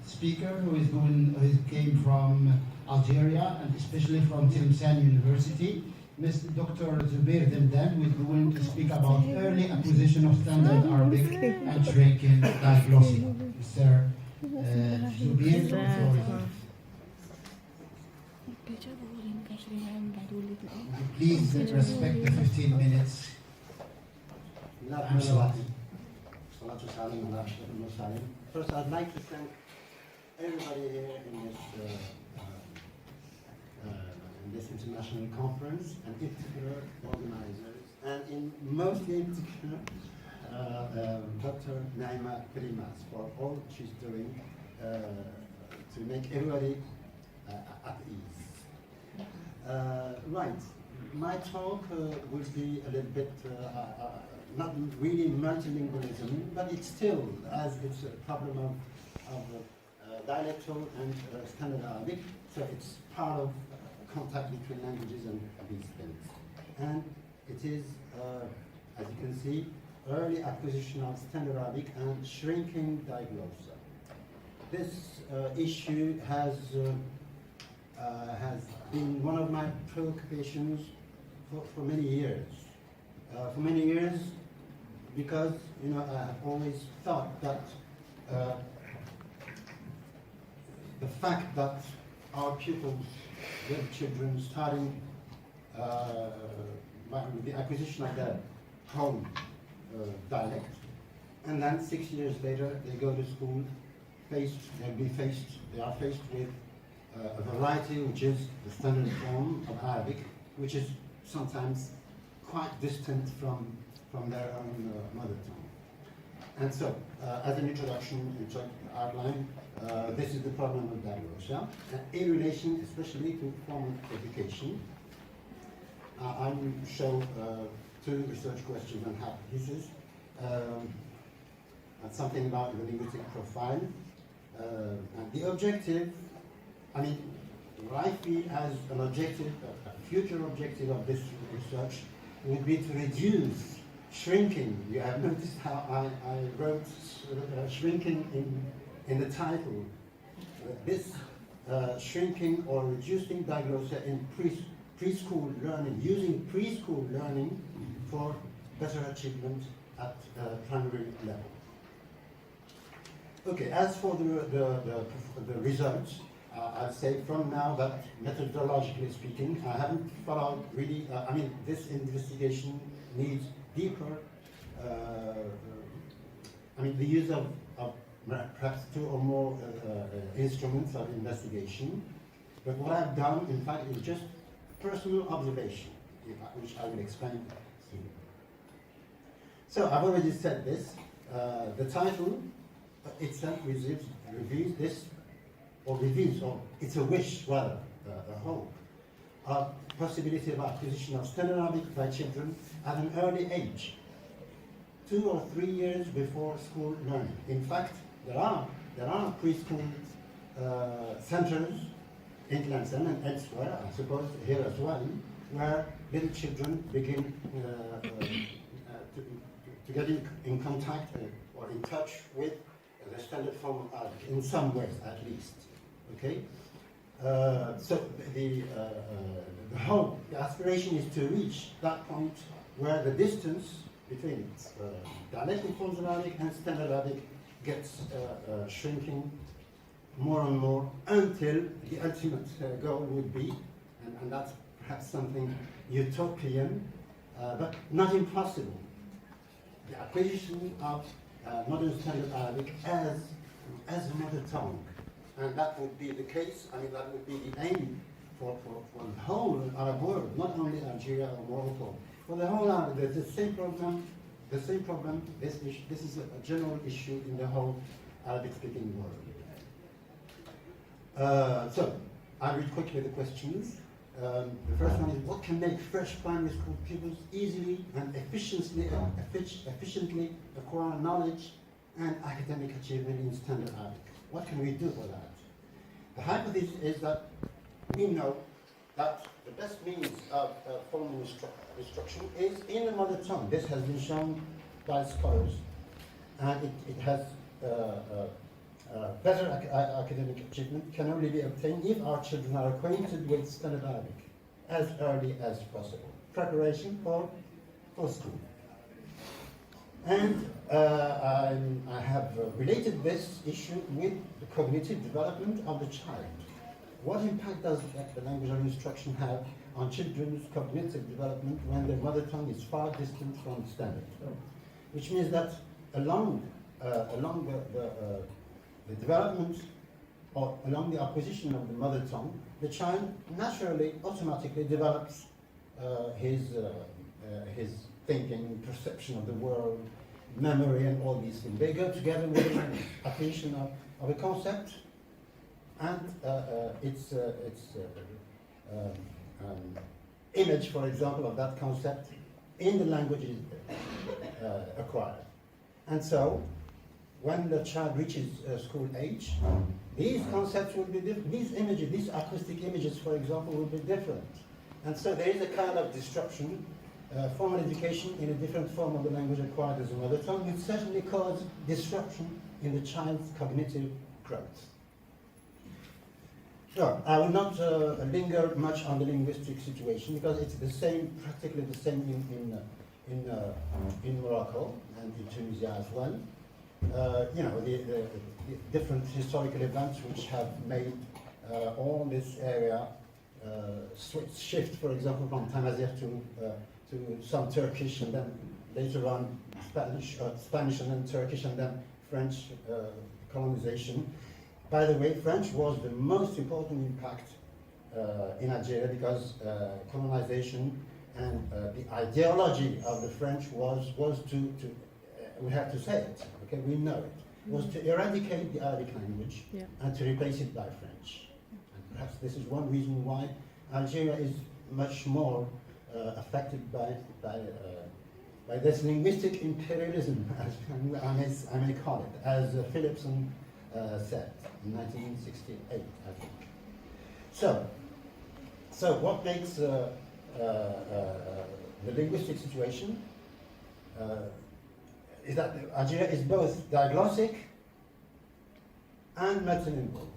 speaker who came from Algeria and especially from Tlemcen University, Mr. Dr. Zubair Demdan, who is going to speak about early acquisition of standard Arabic and shrinking diglossia. Mr. Zubair, the floor is yours. Please respect the 15 minutes. I'm sorry. First, I'd like to thank everybody here in this international conference, and in particular organizers, and mostly in particular Dr. Naima Karimas for all she's doing to make everybody at ease. Right, my talk will be a little bit not really multilingualism, but it's still, as it's a problem of dialectal and standard Arabic, so it's part of contact between languages and these things. And it is, as you can see, early acquisition of standard Arabic and shrinking diglossia. This issue has been one of my preoccupations for many years. Because I have always thought that the fact that our pupils, little children, starting with the acquisition of their home dialect, and then 6 years later they go to school, they are faced with a variety which is the standard form of Arabic, which is sometimes quite distant from their own mother tongue. And so, as an introduction, outline, this is the problem of diglossia, in relation especially to formal education. I will show two research questions and hypotheses, and something about the linguistic profile. And the objective, rightly as an objective, a future objective of this research would be to reduce shrinking. You have noticed how I wrote shrinking in the title. This shrinking or reducing diglossia in preschool learning, using preschool learning for better achievement at primary level. Okay, as for the results, I'd say from now that methodologically speaking, I haven't followed really, this investigation needs deeper, the use of perhaps two or more instruments of investigation. But what I've done, in fact, is just personal observation, which I will explain soon. So I've already said this. The title itself reveals this, or it's a wish rather, a hope, of possibility of acquisition of standard Arabic by children at an early age, 2 or 3 years before school learning. In fact, there are preschool centers in Tlemcen and elsewhere, I suppose here as well, where little children begin to get in contact or in touch with the standard form of Arabic, in some ways at least. Okay? So the hope, the aspiration is to reach that point where the distance between dialectal forms of Arabic and standard Arabic gets shrinking more and more until the ultimate goal would be, and that's perhaps something utopian, but not impossible, the acquisition of modern standard Arabic as a mother tongue. And that would be the case, that would be the aim for the whole Arab world, not only Algeria or Morocco. For the whole Arab, there's the same problem, this is a general issue in the whole Arabic-speaking world. So, I'll read quickly the questions. The first one is, what can make fresh primary school pupils easily and efficiently acquire knowledge and academic achievement in standard Arabic? What can we do for that? The hypothesis is that we know that the best means of formal instruction is in the mother tongue. This has been shown by scholars, and it has better academic achievement can only be obtained if our children are acquainted with standard Arabic as early as possible. Preparation for school. And I have related this issue with the cognitive development of the child. What impact does the language of instruction have on children's cognitive development when their mother tongue is far distant from standard? Which means that along the development or along the acquisition of the mother tongue, the child naturally, automatically develops his thinking, perception of the world, memory, and all these things. They go together with the acquisition of a concept and its image, for example, of that concept in the language is acquired. And so, when the child reaches school age, these concepts will be different. These images, these acoustic images, for example, will be different. And so there is a kind of disruption. Formal education in a different form of the language acquired as a mother tongue will certainly cause disruption in the child's cognitive growth. So, I will not linger much on the linguistic situation because it's the same, practically the same in Morocco and in Tunisia as well. You know, the different historical events which have made all this area shift, for example, from Tamazight to some Turkish, and then later on Spanish and then Turkish, and then French colonization. By the way, French was the most important impact in Algeria because colonization and the ideology of the French was to we have to say it, okay, we know it, was to eradicate the Arabic language and to replace it by French. And perhaps this is one reason why Algeria is much more affected by this linguistic imperialism, as I may call it, as Philipson said in 1968, I think. So what makes the linguistic situation is that Algeria is both diglossic and multilingual,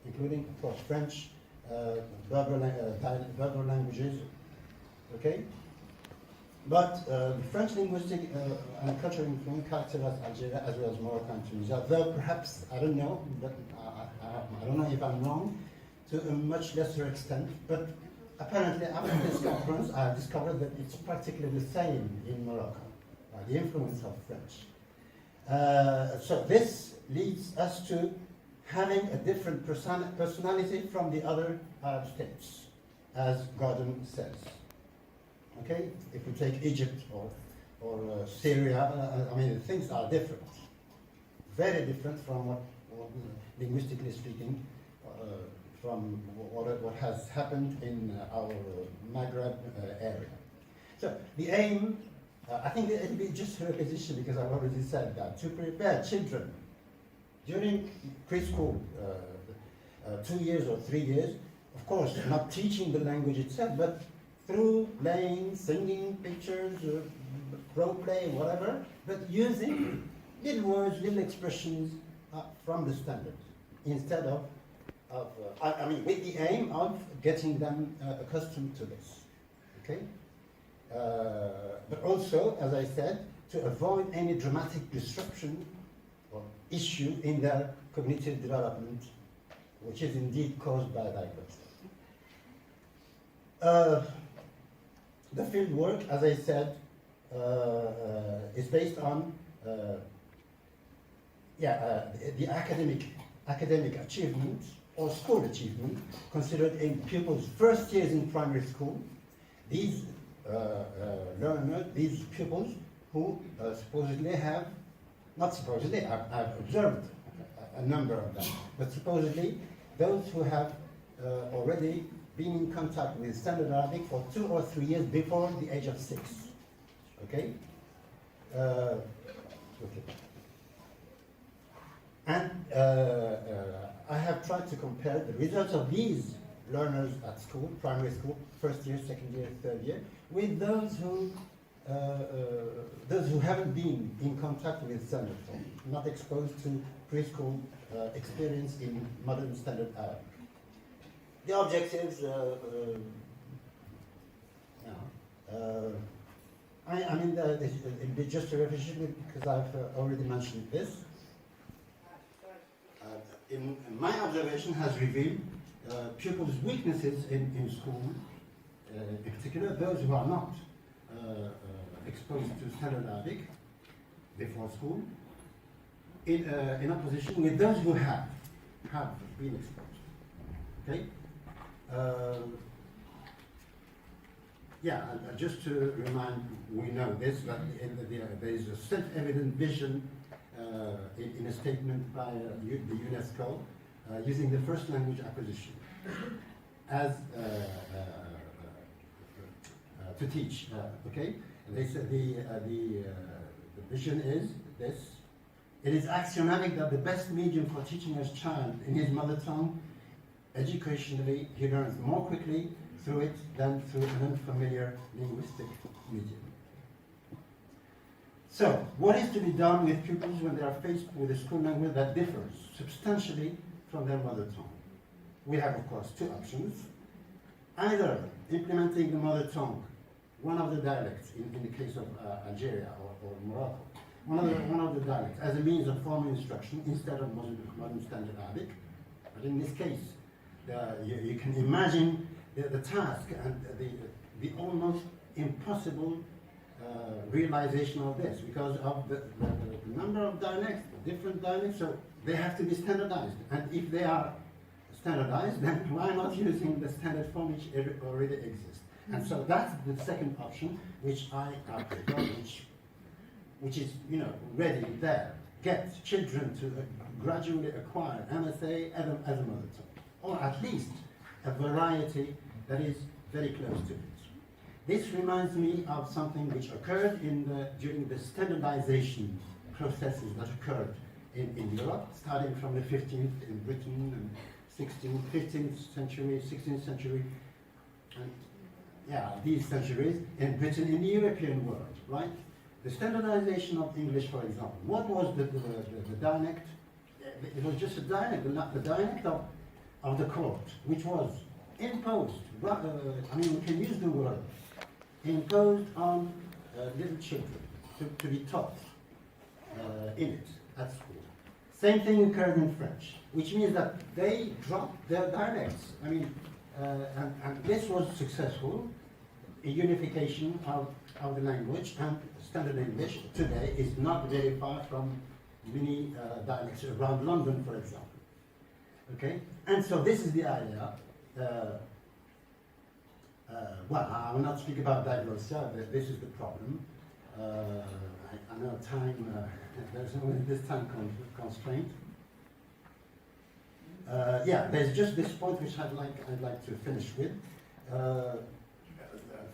including, of course, French, verbal languages, okay? But the French linguistic and cultural influence characterize Algeria as well as Morocco and Tunisia, though perhaps, I don't know, but I don't know if I'm wrong, to a much lesser extent, but apparently after this conference I discovered that it's practically the same in Morocco, by the influence of French. So this leads us to having a different personality from the other Arab states, as Gordon says. Okay, if we take Egypt or Syria, I mean, things are different, very different from what linguistically speaking, from what has happened in our Maghreb area. So the aim, I think it will be just a repetition because I've already said that, to prepare children during preschool, 2 years or 3 years, of course, not teaching the language itself, but through playing, singing, pictures, role play, whatever, but using little words, little expressions from the standard, instead of I mean, with the aim of getting them accustomed to this, okay? But also, as I said, to avoid any dramatic disruption or issue in their cognitive development, which is indeed caused by dialects. The field work, as I said, is based on the academic achievement or school achievement considered in pupils' first years in primary school. These learners, these pupils who supposedly have, not supposedly, I've observed a number of them, but supposedly those who have already been in contact with standard Arabic for 2 or 3 years before the age of 6. Okay? Okay. And I have tried to compare the results of these learners at school, primary school, first year, second year, third year, with those who haven't been in contact with standard form, not exposed to preschool experience in modern standard Arabic. The objectives, I mean, it'll be just a repetition because I've already mentioned this. In my observation has revealed pupils' weaknesses in school, in particular those who are not exposed to standard Arabic before school, in opposition with those who have been exposed. Okay? Just to remind, we know this, that there is a self-evident vision in a statement by the UNESCO using the first language acquisition as to teach. Okay, they said the vision is this: it is axiomatic that the best medium for teaching a child in his mother tongue, educationally, he learns more quickly through it than through an unfamiliar linguistic medium. So, what is to be done with pupils when they are faced with a school language that differs substantially from their mother tongue? We have, of course, two options. Either implementing the mother tongue, one of the dialects, in the case of Algeria or Morocco, one of the dialects as a means of formal instruction instead of modern standard Arabic. But in this case, you can imagine the task and the almost impossible realization of this because of the number of dialects, the different dialects, so they have to be standardized. And if they are standardized, then why not using the standard form which already exists? And so that's the second option, which I prefer, which is, ready there. Get children to gradually acquire MSA as a mother tongue, or at least a variety that is very close to it. This reminds me of something which occurred during the standardization processes that occurred in Europe, starting from the 15th in Britain and 15th century, 16th century, and these centuries in Britain, in the European world, right? The standardization of English, for example. What was the dialect? It was just a dialect, the dialect of the court, which was imposed, we can use the word, imposed on little children to be taught in it at school. Same thing occurred in French, which means that they dropped their dialects. And this was successful. A unification of the language, and standard English today is not very far from many dialects around London, for example. Okay, and so this is the idea. I will not speak about diglossia, but this is the problem. I know time, there's only this time constraint. There's just this point which I'd like to finish with.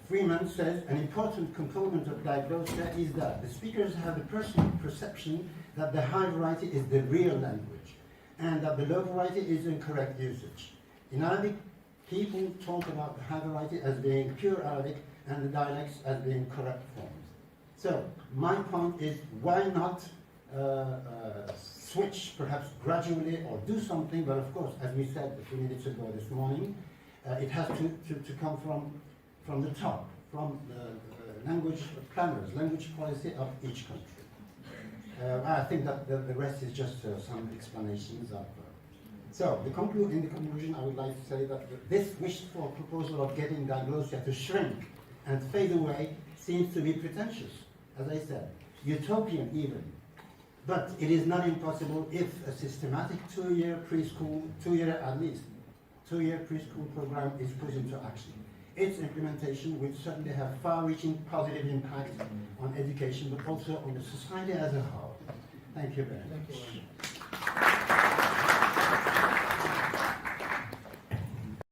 Freeman says an important component of diglossia is that the speakers have the personal perception that the high variety is the real language and that the low variety is incorrect usage. In Arabic, people talk about the high variety as being pure Arabic and the dialects as being correct forms. So my point is, why not switch perhaps gradually or do something, but of course, as we said a few minutes ago this morning, it has to come from the top, from the language planners, language policy of each country. I think that the rest is just some explanations of. So, in the conclusion, I would like to say that this wished-for proposal of getting diglossia to shrink and fade away seems to be pretentious, as I said, utopian even. But it is not impossible if a systematic two-year preschool program is put into action. Its implementation will certainly have far-reaching positive impact on education, but also on the society as a whole. Thank you very much.